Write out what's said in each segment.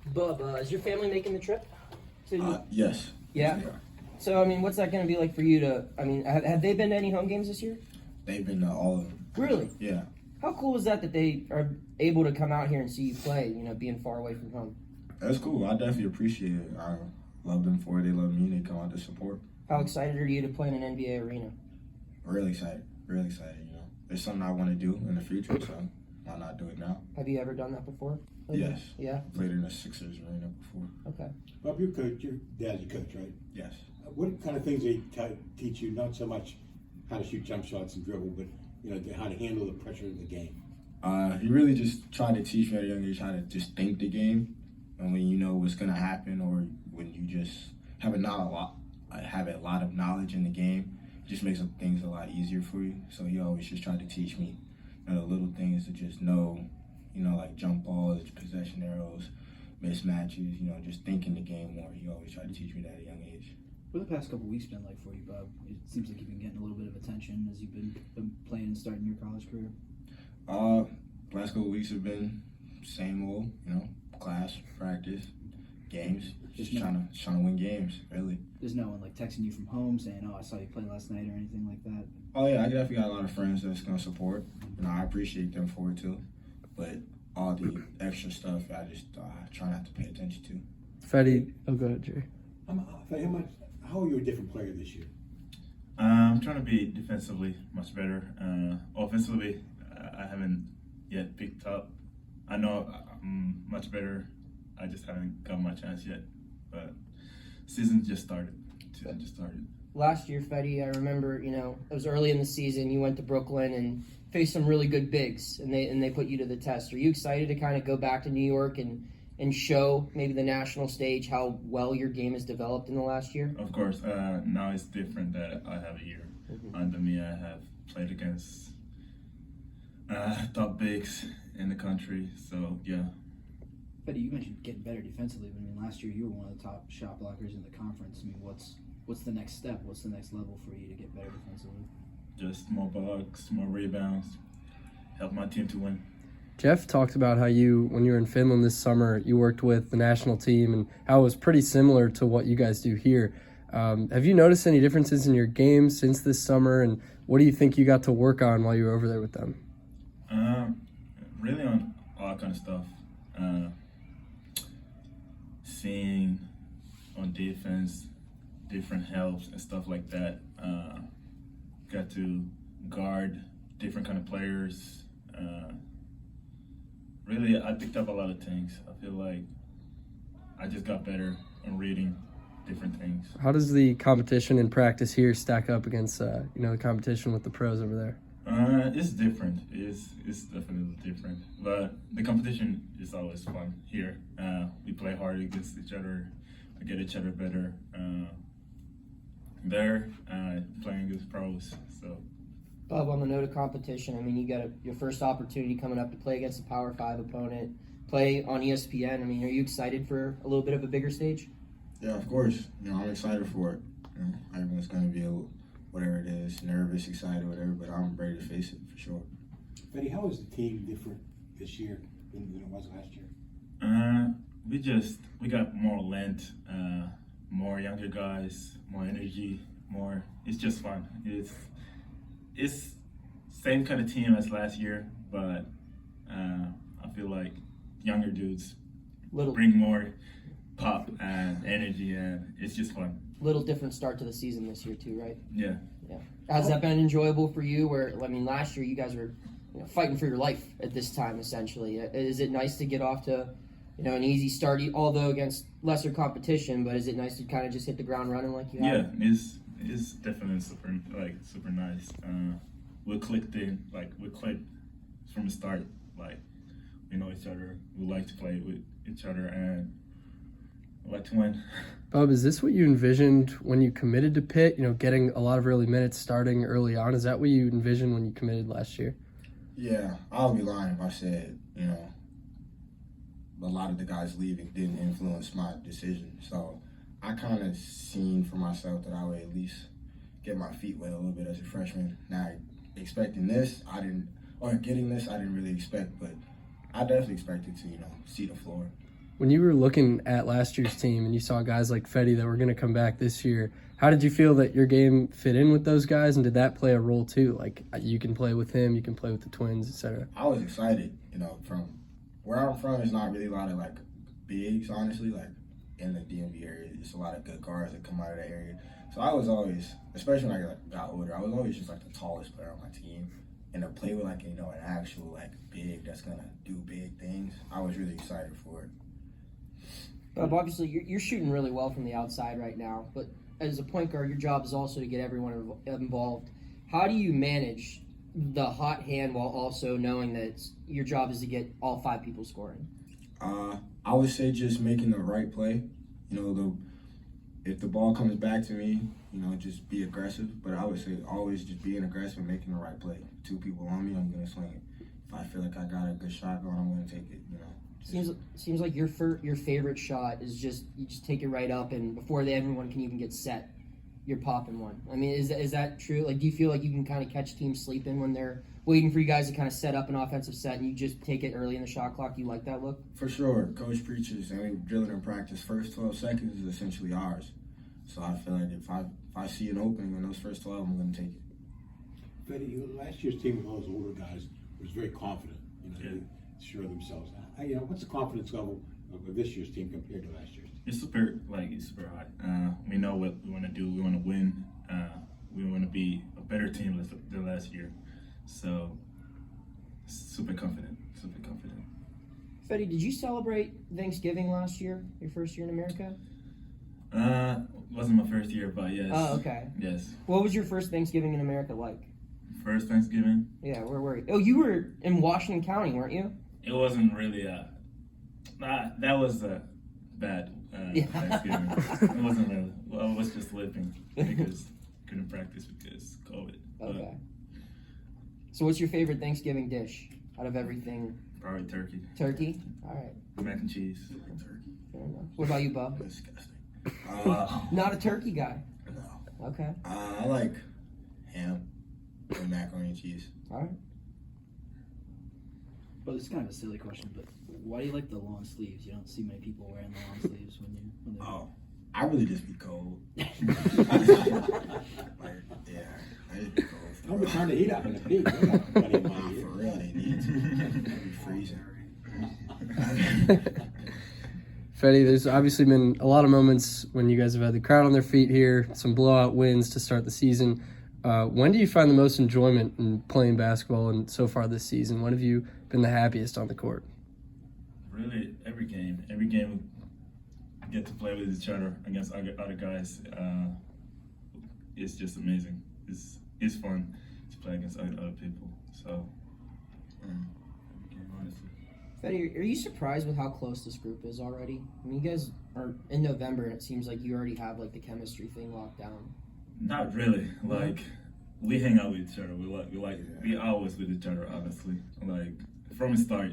Bub, is your family making the trip? Yes. Yeah? They are. So, I mean, what's that going to be like for you to, I mean, have they been to any home games this year? They've been to all of them. Really? Yeah. How cool is that they are able to come out here and see you play, being far away from home? That's cool. I definitely appreciate it. I love them for it. They love me. They come out to support. How excited are you to play in an NBA arena? Really excited. Really excited, It's something I want to do in the future, so why not do it now? Have you ever done that before? Yes. Yeah? Played in the Sixers arena before. Okay. Bob, your dad's a coach, right? Yes. What kind of things they teach you? Not so much how to shoot jump shots and dribble, but how to handle the pressure of the game. He really just tried to teach me at a young age how to just think the game, and when you know what's gonna happen, or when you just have a lot of knowledge in the game, it just makes things a lot easier for you. So he always just tried to teach me, the little things to just know, like jump balls, possession arrows, mismatches, just thinking the game more. He always tried to teach me that at a young age. What have the past couple weeks been like for you, Bob? It seems like you've been getting a little bit of attention as you've been playing and starting your college career. Last couple weeks have been same old, class, practice, games. Just trying to win games, really. There's no one like texting you from home saying, "Oh, I saw you play last night" or anything like that. Oh yeah, I definitely got a lot of friends that's gonna support. I appreciate them for it too. But all the extra stuff, I just try not to pay attention to. Fetty, oh, go ahead, Jerry. How are you a different player this year? I'm trying to be defensively much better. Offensively, I haven't yet picked up. I know I'm much better. I just haven't got my chance yet. But season just started. Last year, Fetty, I remember, it was early in the season. You went to Brooklyn and faced some really good bigs, and they put you to the test. Are you excited to kind of go back to New York and show maybe the national stage how well your game has developed in the last year? Of course, now it's different that I have a year under me. I have played against top bigs in the country, so yeah. But you mentioned getting better defensively. I mean, last year you were one of the top shot blockers in the conference. I mean, what's the next step? What's the next level for you to get better defensively? Just more blocks, more rebounds, help my team to win. Jeff talked about how when you were in Finland this summer, you worked with the national team and how it was pretty similar to what you guys do here. Have you noticed any differences in your game since this summer, and what do you think you got to work on while you were over there with them? Really on all kind of stuff. Seeing on defense, different helps and stuff like that. Got to guard different kind of players. Really, I picked up a lot of things. I feel like I just got better on reading different things. How does the competition in practice here stack up against the competition with the pros over there? It's different. It's definitely different. But the competition is always fun here. We play hard against each other. We get each other better. Playing against pros. So. Bob, on the note of competition, I mean, you got your first opportunity coming up to play against a Power 5 opponent, play on ESPN. I mean, are you excited for a little bit of a bigger stage? Yeah, of course. I'm excited for it. Everyone's going to be whatever it is, nervous, excited, whatever, but I'm ready to face it for sure. Betty, how is the team different this year than it was last year? We got more length, more younger guys, more energy, more. It's just fun. It's same kind of team as last year, but I feel like younger dudes bring more pop and energy, and it's just fun. Little different start to the season this year too, right? Yeah. Has that been enjoyable for you? Last year you guys were fighting for your life at this time, essentially. Is it nice to get off to an easy start, although against lesser competition? But is it nice to kind of just hit the ground running like you have? Yeah, it's definitely super nice. We clicked from the start. Like, we know each other. We like to play with each other, and we like to win. Bob, is this what you envisioned when you committed to Pitt? Getting a lot of early minutes starting early on. Is that what you envisioned when you committed last year? Yeah, I'll be lying if I said, a lot of the guys leaving didn't influence my decision. So I kind of seen for myself that I would at least get my feet wet a little bit as a freshman. Now, getting this, I didn't really expect, but I definitely expected to, see the floor. When you were looking at last year's team and you saw guys like Feddy that were going to come back this year, how did you feel that your game fit in with those guys, and did that play a role too? Like, you can play with him, you can play with the twins, etc. I was excited, from where I'm from, there's not really a lot of like bigs, honestly, like in the DMV area. There's a lot of good guards that come out of that area. So I was always, especially when I got older, I was always just like the tallest player on my team. And to play with like, an actual like big that's gonna do big things, I was really excited for it. Bub, obviously, you're shooting really well from the outside right now, but as a point guard, your job is also to get everyone involved. How do you manage the hot hand while also knowing that your job is to get all 5 people scoring? I would say just making the right play. If the ball comes back to me, just be aggressive. But I would say always just being aggressive and making the right play. 2 people on me, I'm going to swing it. If I feel like I got a good shot going, I'm going to take it, Seems like your favorite shot is just you just take it right up, and before everyone can even get set, you're popping one. I mean, is that true? Like, do you feel like you can kind of catch teams sleeping when they're waiting for you guys to kind of set up an offensive set, and you just take it early in the shot clock? You like that look? For sure. Coach preaches, and we drill it in practice. First 12 seconds is essentially ours. So I feel like if I see an opening in those first 12, I'm going to take it. Feddy, last year's team with all those older guys was very confident. They sure of themselves. What's the confidence level of this year's team compared to last year's team? It's super high. We know what we want to do. We want to win. We want to be a better team than last year. So, super confident. Feddy, did you celebrate Thanksgiving last year, your first year in America? Wasn't my first year, but yes. Oh, okay. Yes. What was your first Thanksgiving in America like? First Thanksgiving? Yeah, where were you? Oh, you were in Washington County, weren't you? It wasn't really that was a bad Thanksgiving. It wasn't really. Well, I was just sleeping because couldn't practice because COVID. Okay. So what's your favorite Thanksgiving dish out of everything? Probably turkey. Turkey? All right. Mac and cheese. Turkey. Fair enough. What about you, Bub? Disgusting. Not a turkey guy. No. Okay. I like ham and macaroni and cheese. All right. Well, this is kind of a silly question, but why do you like the long sleeves? You don't see many people wearing the long sleeves when they're. Oh, I really just be cold. I just be cold. I'm gonna turn the heat up in the peak. For real, they need to. Be freezing. Feddy, there's obviously been a lot of moments when you guys have had the crowd on their feet here, some blowout wins to start the season. When do you find the most enjoyment in playing basketball, and so far this season? When have you been the happiest on the court? Really, every game. Every game we get to play with each other against other guys. It's just amazing. It's fun to play against other people. So, every game, honestly. Feddy, are you surprised with how close this group is already? I mean, you guys are in November, and it seems like you already have like the chemistry thing locked down. Not really. Like, we hang out with each other. We always with each other, honestly. Like, from the start,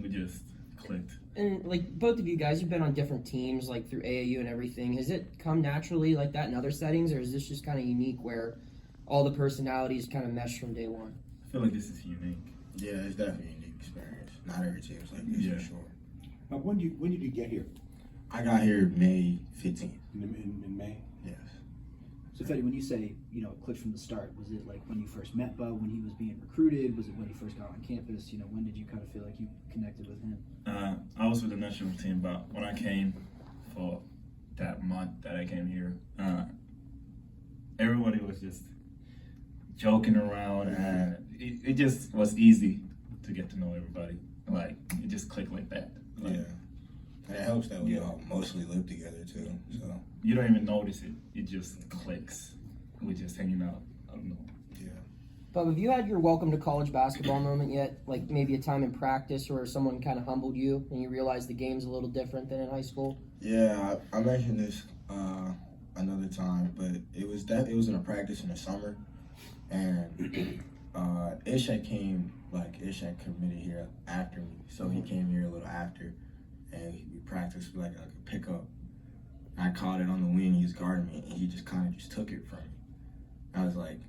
we just clicked. And like both of you guys, you've been on different teams, like through AAU and everything. Has it come naturally like that in other settings, or is this just kind of unique where all the personalities kind of mesh from day one? I feel like this is unique. Yeah, it's definitely a unique experience. Not every team's like this for sure. Now, when did you get here? I got here May 15th. In May? Yes. So, Feddy, when you say, it clicked from the start, was it like when you first met Bub, when he was being recruited? Was it when he first got on campus? When did you kind of feel like you connected with him? I was with the national team, but when I came for that month that I came here, everybody was just joking around, and it just was easy to get to know everybody. Like, it just clicked like that. Like, Yeah. And it helps that we all mostly live together too. So you don't even notice it. It just clicks. We're just hanging out. I don't know. yeah. Bub, have you had your welcome to college basketball moment yet? Like maybe a time in practice where someone kind of humbled you and you realized the game's a little different than in high school? Yeah, I mentioned this another time, but it was in a practice in the summer, and Ishak committed here after me, so he came here a little after, and we practiced like a pickup. I caught it on the wing, he was guarding me, and he just kind of just took it from me. I was like,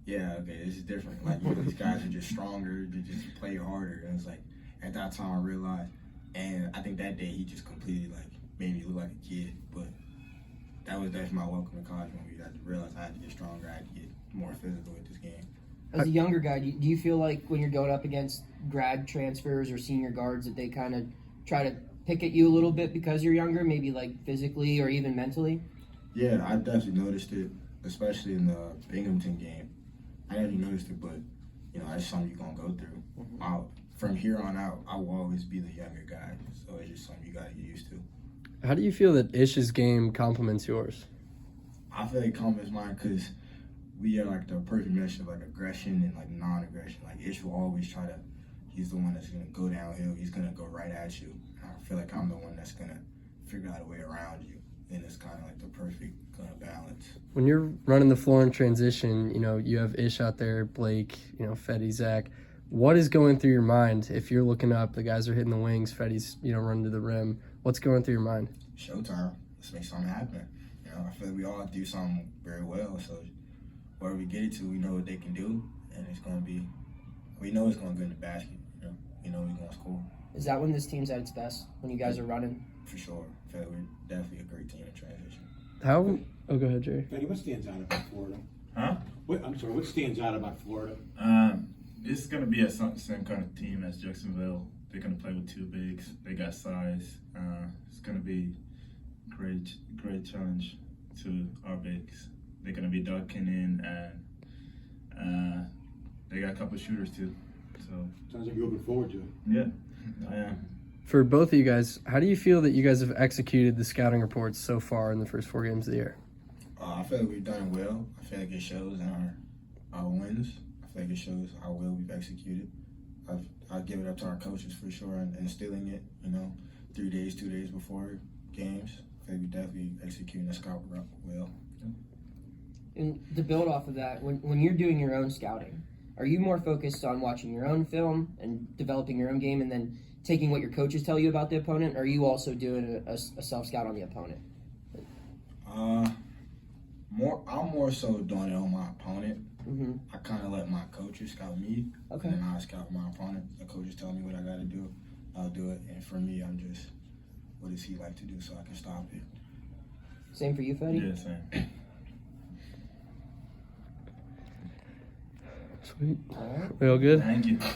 yeah, okay, this is different. Like, these guys are just stronger, they just play harder. And it's like, at that time I realized And I think that day he just completely like made me look like a kid. But that was definitely my welcome to college when we had to realize I had to get stronger, I had to get more physical with this game. As a younger guy, do you feel like when you're going up against grad transfers or senior guards that they kind of try to pick at you a little bit because you're younger, maybe like physically or even mentally? Yeah, I definitely noticed it, especially in the Binghamton game. I never noticed it, but you know, that's something you're gonna go through. From here on out, I will always be the younger guy, so it's just something you gotta get used to. How do you feel that Ish's game complements yours? I feel like it complements mine because we are like the perfect mix of like aggression and like non-aggression. Like Ish will always try to. He's the one that's gonna go downhill. He's gonna go right at you. And I feel like I'm the one that's gonna figure out a way around you. And it's kind of like the perfect kind of balance. When you're running the floor in transition, you know, you have Ish out there, Blake, you know, Fetty, Zach. What is going through your mind if you're looking up, the guys are hitting the wings, Fetty's, you know, running to the rim? What's going through your mind? Showtime. Let's make something happen. You know, I feel like we all do something very well. So wherever we get it to, we know what they can do, and it's going to be. We know it's going to go in the basket. You know, we know we're going to score. Is that when this team's at its best? When you guys are running? For sure. I feel like we're definitely a great team in transition. How? Oh, go ahead, Jerry. Fetty, what stands out about Florida? Huh? What stands out about Florida? It's gonna be a same kind of team as Jacksonville. They're gonna play with two bigs. They got size. It's gonna be great challenge to our bigs. They're gonna be ducking in, and they got a couple of shooters too. So Sounds like you're looking forward to it. yeah, I am. For both of you guys, how do you feel that you guys have executed the scouting reports so far in the first 4 games of the year? I feel like we've done well. I feel like it shows in our wins. I feel like it shows how well we've executed. I'll give it up to our coaches for sure and instilling it, you know, 2 days before games. I feel like we definitely executing the scout well. And to build off of that, when you're doing your own scouting, are you more focused on watching your own film and developing your own game and then taking what your coaches tell you about the opponent, or are you also doing a self-scout on the opponent? I'm more so doing it on my opponent. Mm-hmm. I kind of let my coaches scout me, Okay. and I scout my opponent. The coaches tell me what I got to do, I'll do it. And for me, I'm just, what does he like to do so I can stop it? Same for you, Fetty? Yeah, same. Sweet. All right. We all good? Thank you.